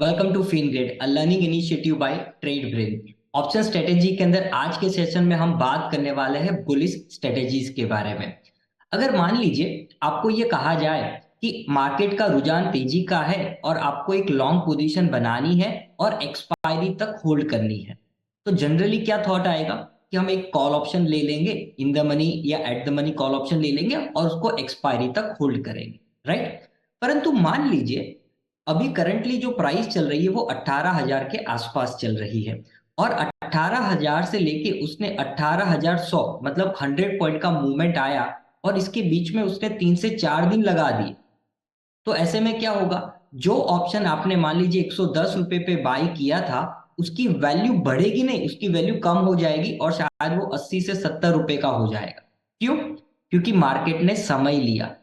Welcome to Fingrad, a learning initiative by Trade Brain. Option strategy के अंदर आज के सेशन में हम बात करने वाले हैं बुलिश स्ट्रेटेजीज के बारे में। अगर मान लीजिए आपको ये कहा जाए कि मार्केट का रुझान तेजी का है और आपको एक लॉन्ग पोजीशन बनानी है और एक्सपायरी तक होल्ड करनी है, तो जनरली क्या थॉट आएगा कि हम एक कॉल ऑप्शन ले लेंगे, इन द मनी या at the money call option ले लेंगे और उसको एक्सपायरी तक होल्ड करेंगे, राइट। परंतु मान लीजिए अभी करंटली जो प्राइस चल रही है वो 18,000 के आसपास चल रही है और 18,000 से लेके उसने 18,100 मतलब 100 पॉइंट का मूवमेंट आया और इसके बीच में उसने 3 से 4 दिन लगा दिए। तो ऐसे में क्या होगा, जो ऑप्शन आपने मान लीजिए 110 रुपए पे बाई किया था उसकी वैल्यू बढ़ेगी नहीं, उसकी वैल्यू कम हो जाएगी और शायद वो 80 से 70 रुपए का हो जाएगा। क्यों? क्योंकि मार्केट ने समय लिया।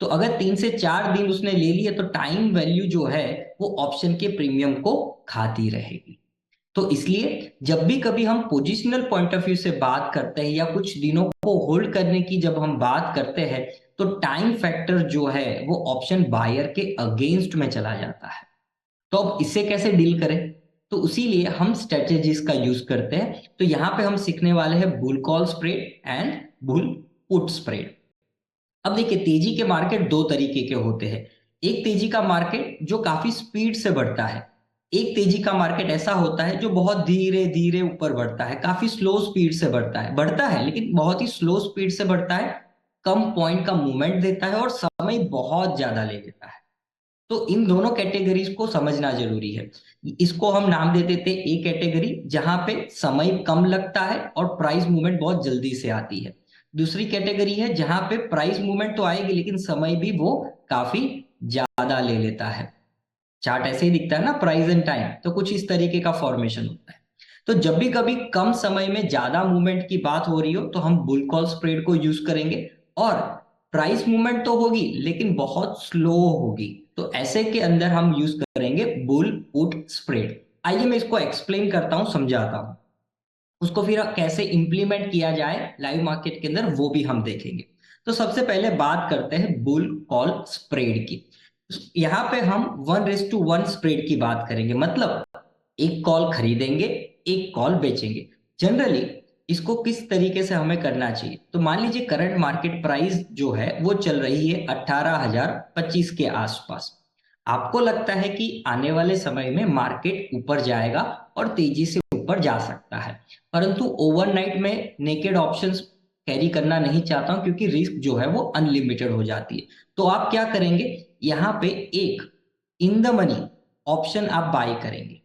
तो अगर 3 से 4 दिन उसने ले लिए तो टाइम वैल्यू जो है वो ऑप्शन के प्रीमियम को खाती रहेगी। तो इसलिए जब भी कभी हम पोजिशनल पॉइंट ऑफ व्यू से बात करते हैं या कुछ दिनों को होल्ड करने की जब हम बात करते हैं, तो टाइम फैक्टर जो है वो ऑप्शन बायर के अगेंस्ट में चला जाता है। तो अब इससे कैसे डील करें? तो इसीलिए हम स्ट्रेटेजीज का यूज करते हैं। तो यहाँ पे हम सीखने वाले हैं bull call spread and bull put spread. अब देखिए, तेजी के मार्केट दो तरीके के होते हैं। एक तेजी का मार्केट जो काफी स्पीड से बढ़ता है, एक तेजी का मार्केट ऐसा होता है जो बहुत धीरे धीरे ऊपर बढ़ता है, काफी स्लो स्पीड से बढ़ता है लेकिन बहुत ही स्लो स्पीड से बढ़ता है, कम पॉइंट का मूवमेंट देता है और समय बहुत ज्यादा ले लेता है। तो इन दोनों कैटेगरीज को समझना जरूरी है। इसको हम नाम दे देते हैं ए कैटेगरी, जहां पे समय कम लगता है और प्राइस मूवमेंट बहुत जल्दी से आती है। दूसरी कैटेगरी है जहां पे प्राइस मूवमेंट तो आएगी लेकिन समय भी वो काफी ज्यादा ले लेता है। चार्ट ऐसे ही दिखता है ना, प्राइस एंड टाइम, तो कुछ इस तरीके का फॉर्मेशन होता है। तो जब भी कभी कम समय में ज्यादा मूवमेंट की बात हो रही हो तो हम बुल कॉल स्प्रेड को यूज करेंगे और प्राइस मूवमेंट तो होगी लेकिन बहुत स्लो होगी, तो ऐसे के अंदर हम यूज करेंगे बुल पुट स्प्रेड। आइए मैं इसको एक्सप्लेन करता हूं, समझाता हूं, उसको फिर कैसे इंप्लीमेंट किया जाए लाइव मार्केट के अंदर वो भी हम देखेंगे। तो सबसे पहले बात करते हैं बुल कॉल स्प्रेड की। यहाँ पे हम 1:1 स्प्रेड की बात करेंगे, मतलब एक कॉल खरीदेंगे, एक कॉल बेचेंगे। जनरली इसको किस तरीके से हमें करना चाहिए, तो मान लीजिए करंट मार्केट प्राइस जो है वो चल रही है 18,025 के आसपास। आपको लगता है कि आने वाले समय में मार्केट ऊपर जाएगा और तेजी से ऊपर जा सकता है, परंतु ओवरनाइट में नेकेड ऑप्शंस कैरी करना नहीं चाहता हूं क्योंकि रिस्क जो है वो अनलिमिटेड हो जाती है। तो आप क्या करेंगे, यहाँ पे एक इन द मनी ऑप्शन आप बाय करेंगे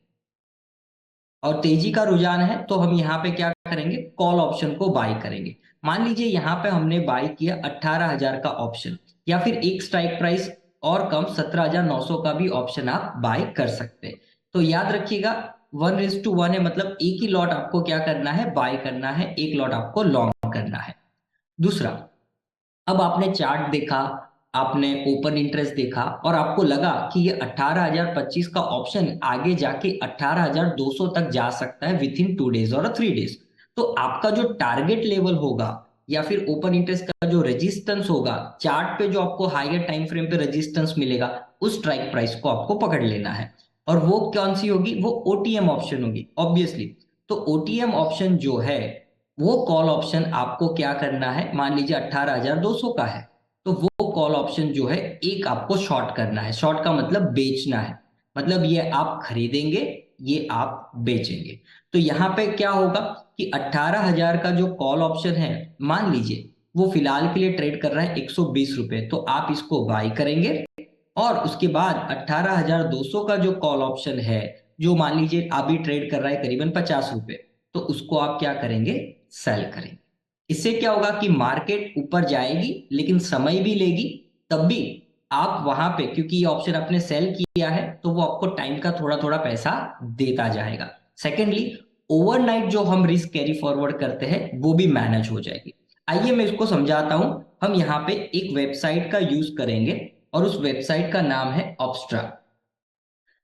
और तेजी का रुझान है तो हम यहाँ पे क्या करेंगे, कॉल ऑप्शन को बाय करेंगे। मान लीजिए यहाँ पे हमने बाय किया 18,000 का ऑप्शन, या फिर एक स्ट्राइक प्राइस और कम 17,900 का भी ऑप्शन आप बाय कर सकते हैं। तो याद रखिएगा 1:1 है, मतलब एक ही लॉट आपको क्या करना है, बाय करना है, एक लॉट आपको लॉन्ग करना है। दूसरा, अब आपने चार्ट देखा, आपने ओपन इंटरेस्ट देखा और आपको लगा कि ये 18,025 का ऑप्शन आगे जाके 18,200 तक जा सकता है विथ इन 2 डेज और 3 डेज। तो आपका जो टारगेट लेवल होगा या फिर ओपन इंटरेस्ट का जो रेजिस्टेंस होगा, चार्ट पे जो आपको हायर टाइम फ्रेम पे रेजिस्टेंस मिलेगा, उस स्ट्राइक प्राइस को आपको पकड़ लेना है। और वो कौन सी होगी, वो ओटीएम ऑप्शन होगी ऑब्वियसली। तो ओटीएम ऑप्शन जो है वो कॉल ऑप्शन आपको क्या करना है, मान लीजिए 18,200 का है, तो वो कॉल ऑप्शन जो है एक आपको शॉर्ट करना है। शॉर्ट का मतलब बेचना है, मतलब ये आप खरीदेंगे, ये आप बेचेंगे। तो यहाँ पे क्या होगा कि 18,000 का जो कॉल ऑप्शन है, मान लीजिए वो फिलहाल के लिए ट्रेड कर रहा है 120 रुपए, तो आप इसको बाई करेंगे। और उसके बाद 18,200 का जो कॉल ऑप्शन है, जो मान लीजिए अभी ट्रेड कर रहा है करीबन 50 रुपए, तो उसको आप क्या करेंगे, सेल करेंगे। इससे क्या होगा कि मार्केट ऊपर जाएगी लेकिन समय भी लेगी, तब भी आप वहां पे, क्योंकि ये ऑप्शन आपने सेल किया है तो वो आपको टाइम का थोड़ा थोड़ा पैसा देता जाएगा। सेकेंडली, ओवरनाइट जो हम रिस्क कैरी फॉरवर्ड करते हैं वो भी मैनेज हो जाएगी। आइए मैं इसको समझाता हूं। हम यहाँ पे एक वेबसाइट का यूज करेंगे और उस वेबसाइट का नाम है ऑब्स्ट्रा।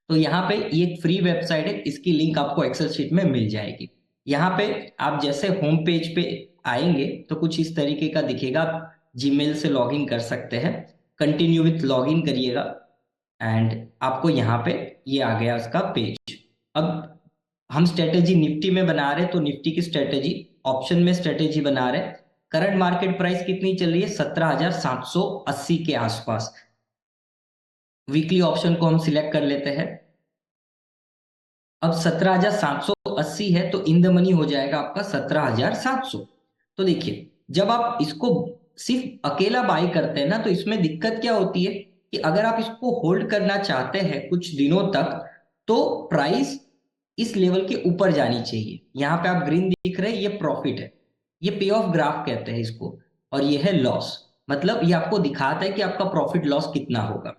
तो यहाँ पे ये एक फ्री वेबसाइट है, इसकी लिंक आपको एक्सेल शीट में मिल जाएगी। यहाँ पे आप जैसे होम पेज पे आएंगे तो कुछ इस तरीके का दिखेगा, आप जीमेल से लॉगिन कर सकते हैं, कंटिन्यू विथ लॉगिन करिएगा एंड आपको यहाँ पे ये आ गया उसका पेज। अब हम स्ट्रेटेजी निफ्टी में बना रहे, तो निफ्टी की स्ट्रेटेजी, ऑप्शन में स्ट्रेटेजी बना रहे। करंट मार्केट प्राइस कितनी चल रही है? 17,780 के आसपास। वीकली ऑप्शन को हम सिलेक्ट कर लेते हैं। अब 17,780 है तो इन द मनी हो जाएगा आपका 17,700। तो देखिए, जब आप इसको सिर्फ अकेला बाई करते हैं ना, तो इसमें दिक्कत क्या होती है कि अगर आप इसको होल्ड करना चाहते हैं कुछ दिनों तक, तो प्राइस इस लेवल के ऊपर जानी चाहिए। यहाँ पे आप ग्रीन दिख रहे हैं, ये प्रॉफिट है, ये पे ऑफ ग्राफ कहते हैं इसको, और ये है लॉस। मतलब ये आपको दिखाता है कि आपका प्रॉफिट लॉस कितना होगा।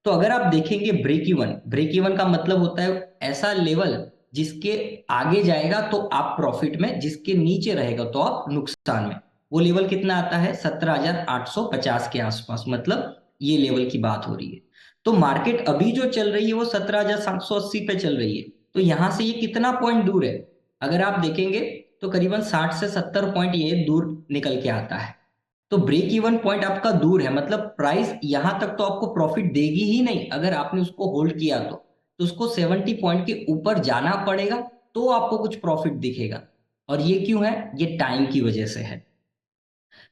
तो अगर आप देखेंगे ब्रेक इवन, ब्रेक इवन का मतलब होता है ऐसा लेवल जिसके आगे जाएगा तो आप प्रॉफिट में, जिसके नीचे रहेगा तो आप नुकसान में। वो लेवल कितना आता है? 17,850 के आसपास, मतलब ये लेवल की बात हो रही है। तो मार्केट अभी जो चल रही है वो 17,780 पे चल रही है। तो यहां से ये कितना पॉइंट दूर है? अगर आप देखेंगे तो करीबन 60 से 70 पॉइंट ये दूर निकल के आता है। तो ब्रेक इवन पॉइंट आपका दूर है, मतलब प्राइस यहां तक तो आपको प्रॉफिट देगी ही नहीं अगर आपने उसको होल्ड किया तो उसको 70 पॉइंट के ऊपर जाना पड़ेगा तो आपको कुछ प्रॉफिट दिखेगा। और ये क्यों है? ये टाइम की वजह से है।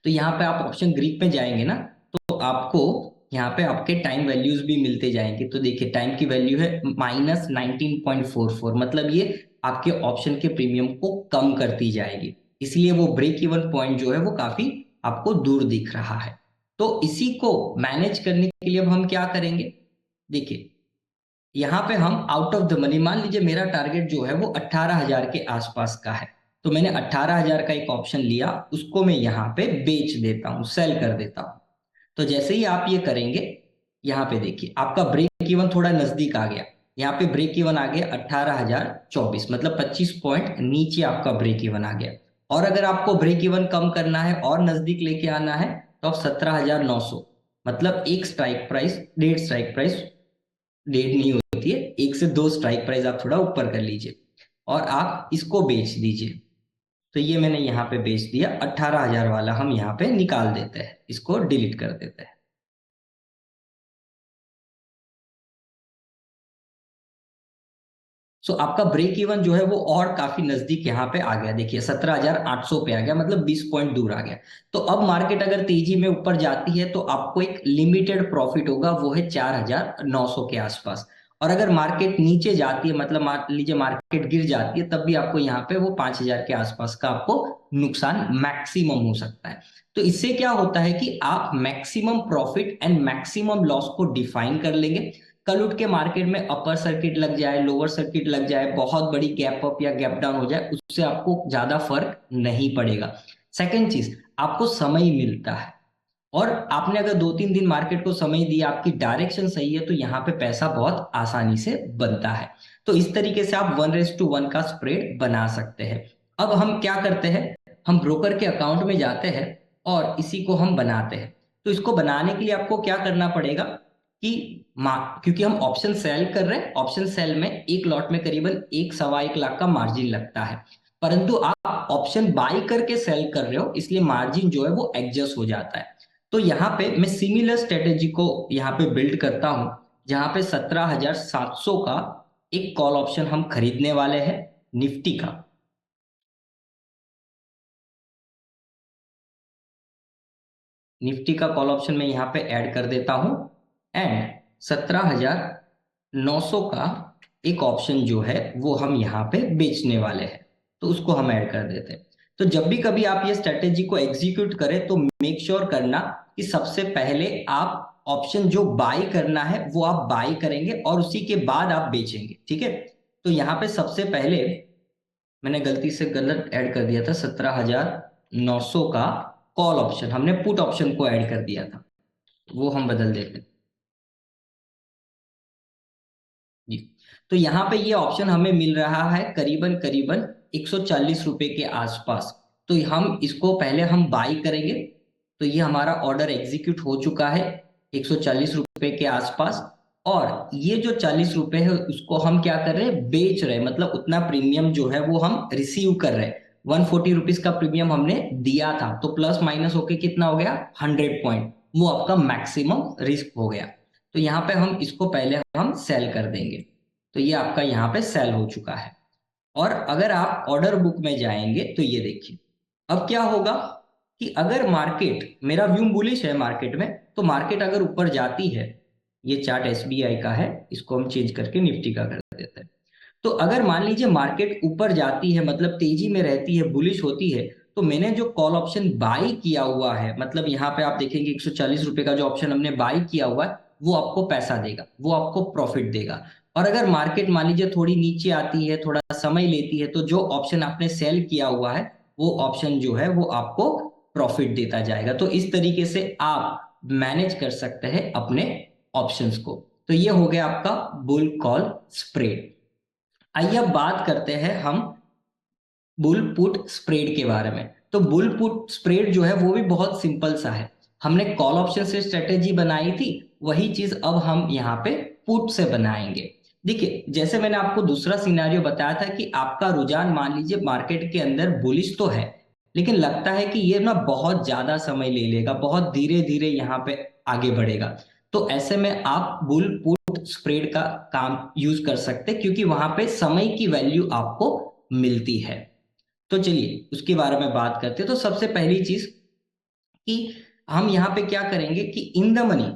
तो यहाँ पे आप ऑप्शन ग्रीक में जाएंगे ना, तो आपको यहाँ पे आपके टाइम वैल्यूज भी मिलते जाएंगे। तो देखिए, टाइम की वैल्यू है -19.44, मतलब ये आपके ऑप्शन के प्रीमियम को कम करती जाएगी, इसलिए वो ब्रेक इवन पॉइंट जो है वो काफी आपको दूर दिख रहा है। तो इसी को मैनेज करने के लिए अब हम क्या करेंगे? देखिए, यहाँ पे हम आउट ऑफ द मनी, मान लीजिए मेरा टारगेट जो है वो 18,000 के आसपास का है, तो मैंने 18,000 का एक ऑप्शन लिया, उसको मैं यहाँ पे बेच देता हूँ, सेल कर देता हूँ। तो जैसे ही आप ये करेंगे, यहाँ पे देखिए आपका ब्रेक इवन थोड़ा नजदीक आ गया। यहाँ पे ब्रेक इवन आ गया 18,024, मतलब 25 पॉइंट नीचे आपका ब्रेक इवन आ गया। और अगर आपको ब्रेक इवन कम करना है और नजदीक लेके आना है, तो आप 17,900, मतलब एक स्ट्राइक प्राइस, डेढ़ स्ट्राइक प्राइस, डेढ़ नहीं होती है, एक से दो स्ट्राइक प्राइस आप थोड़ा ऊपर कर लीजिए और आप इसको बेच दीजिए। तो ये मैंने यहाँ पे बेच दिया, 18,000 वाला हम यहाँ पे निकाल देते हैं, इसको डिलीट कर देते हैं। सो आपका ब्रेक इवन जो है वो और काफी नजदीक यहाँ पे आ गया। देखिए 17,800 पे आ गया, मतलब 20 पॉइंट दूर आ गया। तो अब मार्केट अगर तेजी में ऊपर जाती है तो आपको एक लिमिटेड प्रॉफिट होगा, वो है 4,900 के आसपास। और अगर मार्केट नीचे जाती है, मतलब मान लीजिए मार्केट गिर जाती है, तब भी आपको यहाँ पे वो 5,000 के आसपास का आपको नुकसान मैक्सिमम हो सकता है। तो इससे क्या होता है कि आप maximum profit and maximum loss को डिफाइन कर लेंगे। कल उठ के मार्केट में अपर सर्किट लग जाए, लोअर सर्किट लग जाए, बहुत बड़ी गैप अप या गैप डाउन हो जाए, उससे आपको ज्यादा फर्क नहीं पड़ेगा। सेकंड चीज, आपको समय मिलता है। और आपने अगर 2-3 दिन मार्केट को समय दिया, आपकी डायरेक्शन सही है, तो यहाँ पे पैसा बहुत आसानी से बनता है। तो इस तरीके से आप 1:1 का स्प्रेड बना सकते हैं। अब हम क्या करते हैं, हम ब्रोकर के अकाउंट में जाते हैं और इसी को हम बनाते हैं। तो इसको बनाने के लिए आपको क्या करना पड़ेगा कि क्योंकि हम ऑप्शन सेल कर रहे हैं, ऑप्शन सेल में एक लॉट में करीबन 1 सवा 1 लाख का मार्जिन लगता है। परंतु आप ऑप्शन बाई करके सेल कर रहे हो, इसलिए मार्जिन जो है वो एडजस्ट हो जाता है। तो यहाँ पे मैं सिमिलर स्ट्रेटेजी को यहाँ पे बिल्ड करता हूं, जहां पे 17,700 का एक कॉल ऑप्शन हम खरीदने वाले हैं निफ्टी का। निफ्टी का कॉल ऑप्शन मैं यहाँ पे ऐड कर देता हूं, एंड 17,900 का एक ऑप्शन जो है वो हम यहाँ पे बेचने वाले हैं, तो उसको हम ऐड कर देते हैं। तो जब भी कभी आप ये स्ट्रेटेजी को एग्जीक्यूट करें तो मेक श्योर करना कि सबसे पहले आप ऑप्शन जो बाई करना है वो आप बाई करेंगे और उसी के बाद आप बेचेंगे, ठीक है। तो यहाँ पे सबसे पहले मैंने गलती से गलत ऐड कर दिया था, 17,900 का कॉल ऑप्शन, हमने पुट ऑप्शन को ऐड कर दिया था, वो हम बदल देते हैं जी। तो यहाँ पे ये ऑप्शन हमें मिल रहा है करीबन करीबन 140 रुपए के आसपास। तो हम इसको पहले हम बाई करेंगे। तो ये हमारा ऑर्डर एग्जीक्यूट हो चुका है 140 रुपए के आसपास। और ये जो 40 रुपए है उसको हम क्या कर रहे हैं, बेच रहे हैं, मतलब उतना प्रीमियम जो है वो हम रिसीव कर रहे हैं। 140 रुपीज का प्रीमियम हमने दिया था, तो प्लस माइनस होके कितना हो गया, 100 पॉइंट, वो आपका मैक्सिमम रिस्क हो गया। तो यहाँ पे हम इसको पहले हम सेल कर देंगे। तो ये आपका यहाँ पे सेल हो चुका है। और अगर आप ऑर्डर बुक में जाएंगे तो ये देखिए अब क्या होगा कि अगर मार्केट, मेरा व्यू बुलिश है मार्केट में, तो मार्केट अगर ऊपर जाती है, ये चार्ट एसबीआई का है, इसको हम चेंज करके निफ्टी का कर देते हैं। तो अगर मान लीजिए मार्केट ऊपर जाती है, मतलब तेजी में रहती है, बुलिश होती है, तो मैंने जो कॉल ऑप्शन बाई किया हुआ है, मतलब यहाँ पे आप देखेंगे 140 रुपए का जो ऑप्शन हमने बाई किया हुआ है, वो आपको पैसा देगा, वो आपको प्रॉफिट देगा। और अगर मार्केट मान लीजिए थोड़ी नीचे आती है, थोड़ा समय लेती है, तो जो ऑप्शन आपने सेल किया हुआ है वो ऑप्शन जो है वो आपको प्रॉफिट देता जाएगा। तो इस तरीके से आप मैनेज कर सकते हैं अपने ऑप्शंस को। तो ये हो गया आपका बुल कॉल स्प्रेड। आइए अब बात करते हैं हम बुल पुट स्प्रेड के बारे में। तो बुल पुट स्प्रेड जो है वो भी बहुत सिंपल सा है। हमने कॉल ऑप्शन से स्ट्रेटेजी बनाई थी, वही चीज अब हम यहाँ पे पुट से बनाएंगे। देखिए जैसे मैंने आपको दूसरा सिनेरियो बताया था कि आपका रुझान मान लीजिए मार्केट के अंदर बुलिश तो है, लेकिन लगता है कि ये ना बहुत ज्यादा समय ले लेगा, बहुत धीरे धीरे यहाँ पे आगे बढ़ेगा। तो ऐसे में आप बुल पुट स्प्रेड का काम यूज कर सकते हैं, क्योंकि वहां पे समय की वैल्यू आपको मिलती है। तो चलिए उसके बारे में बात करते हैं। तो सबसे पहली चीज कि हम यहाँ पे क्या करेंगे कि इन द मनी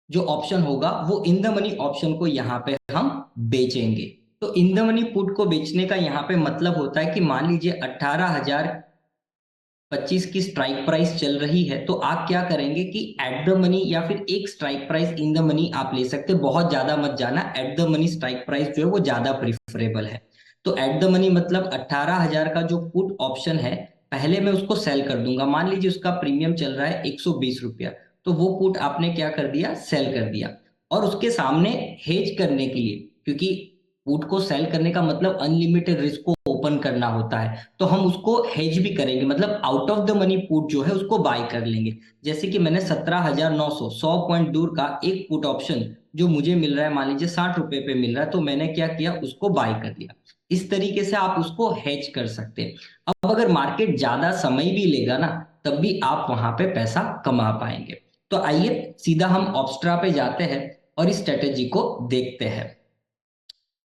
जो ऑप्शन होगा वो इन द मनी ऑप्शन को यहाँ पे हम बेचेंगे। तो इन द मनी पुट को बेचने का यहाँ पे मतलब होता है कि मान लीजिए 18,025 की स्ट्राइक प्राइस चल रही है, तो आप क्या करेंगे कि एट द मनी या फिर एक strike price in the money आप ले सकते हैं। बहुत ज्यादा मत जाना, at the money strike price जो है वो ज्यादा प्रिफरेबल है। तो एट द मनी मतलब 18,000 का जो पुट ऑप्शन है, पहले मैं उसको सेल कर दूंगा। मान लीजिए उसका प्रीमियम चल रहा है 120 रुपया, तो वो पुट आपने क्या कर दिया, सेल कर दिया। और उसके सामने हेज करने के लिए, क्योंकि पुट को सेल करने का मतलब अनलिमिटेड रिस्क को ओपन करना होता है, तो हम उसको हेज भी करेंगे, मतलब out of the money put जो है उसको बाय कर लेंगे। जैसे कि मैंने 17,900 100 पॉइंट दूर का एक पुट ऑप्शन जो मुझे मिल रहा है, मान लीजिए 60 रुपए पे मिल रहा है, तो मैंने क्या किया, उसको बाय कर लिया। इस तरीके से आप उसको हेज कर सकते हैं। अब अगर मार्केट ज्यादा समय भी लेगा ना, तब भी आप वहां पे पैसा कमा पाएंगे। तो आइए सीधा हम ऑब्स्ट्रा पे जाते हैं और इस स्ट्रेटेजी को देखते हैं।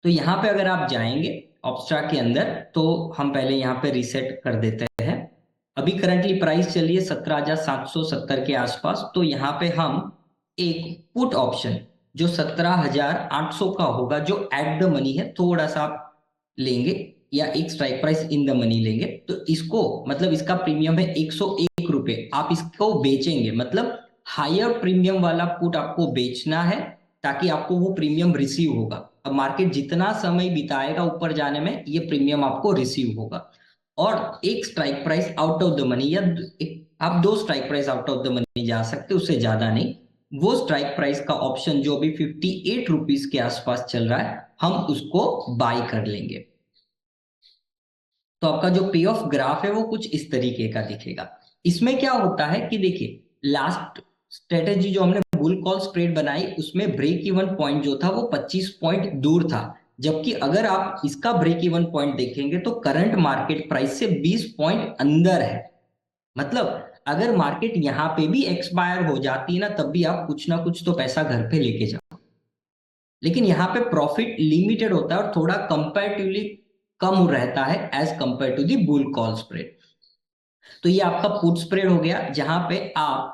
तो यहाँ पे अगर आप जाएंगे ऑब्स्ट्रा के अंदर, तो हम पहले यहाँ पे रीसेट कर देते हैं। अभी करंटली प्राइस चल रही है 17,770 के आसपास। तो यहाँ पे हम एक पुट ऑप्शन जो 17,800 का होगा, जो एट द मनी है, थोड़ा सा आप लेंगे, या एक strike price in the money लेंगे, तो इसको मतलब इसका प्रीमियम है 101 रुपए, आप इसको बेचेंगे। मतलब हायर प्रीमियम वाला पुट आपको बेचना है, ताकि आपको वो प्रीमियम रिसीव होगा। अब मार्केट जितना समय बिताएगा ऊपर जाने में, ये प्रीमियम आपको रिसीव होगा। और एक strike price out of the money, या आप दो strike price out of the money जा सकते, उससे ज्यादा नहीं। वो स्ट्राइक प्राइस का ऑप्शन जो अभी 58 रुपीज के आसपास चल रहा है, हम उसको बाय कर लेंगे। तो आपका जो पे ऑफ ग्राफ है वो कुछ इस तरीके का दिखेगा। इसमें क्या होता है कि देखिए लास्ट स्ट्रेटेजी जो हमने बुल कॉल स्प्रेड बनाई, उसमें ब्रेक इवन पॉइंट जो था वो 25 पॉइंट दूर था। जबकि अगर आप इसका ब्रेक इवन पॉइंट देखेंगे तो करंट मार्केट प्राइस से 20 पॉइंट अंदर है। मतलब अगर मार्केट यहाँ पे भी एक्सपायर हो जाती है ना, तब भी आप कुछ ना कुछ तो पैसा घर पे लेके जाओ। लेकिन यहाँ पे प्रॉफिट लिमिटेड होता है और थोड़ा कंपैरेटिवली कम रहता है as compare to the bull call spread. तो ये आपका पुट स्प्रेड हो गया, जहां पे आप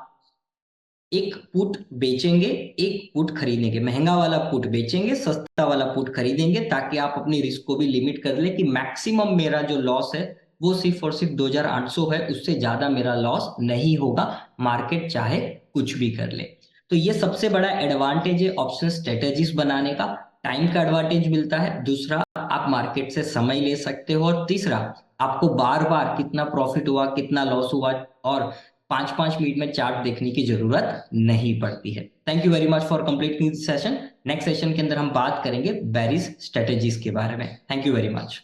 एक पुट बेचेंगे, एक पुट खरीदेंगे, महंगा वाला पुट बेचेंगे, सस्ता वाला पुट खरीदेंगे, ताकि आप अपनी रिस्क को भी लिमिट कर ले कि मैक्सिमम मेरा जो लॉस है वो सिर्फ और सिर्फ 2,800 है, उससे ज्यादा मेरा लॉस नहीं होगा, मार्केट चाहे कुछ भी कर ले। तो ये सबसे बड़ा एडवांटेज है ऑप्शन स्ट्रेटेजीज बनाने का। टाइम का एडवांटेज मिलता है, दूसरा आप मार्केट से समय ले सकते हो, और तीसरा आपको बार बार कितना प्रॉफिट हुआ, कितना लॉस हुआ, और 5-5 मिनट में चार्ट देखने की जरूरत नहीं पड़ती है। Thank you very much for completing this session. Next session के अंदर हम बात करेंगे बेरिस स्ट्रेटेजीज के बारे में। Thank you very much.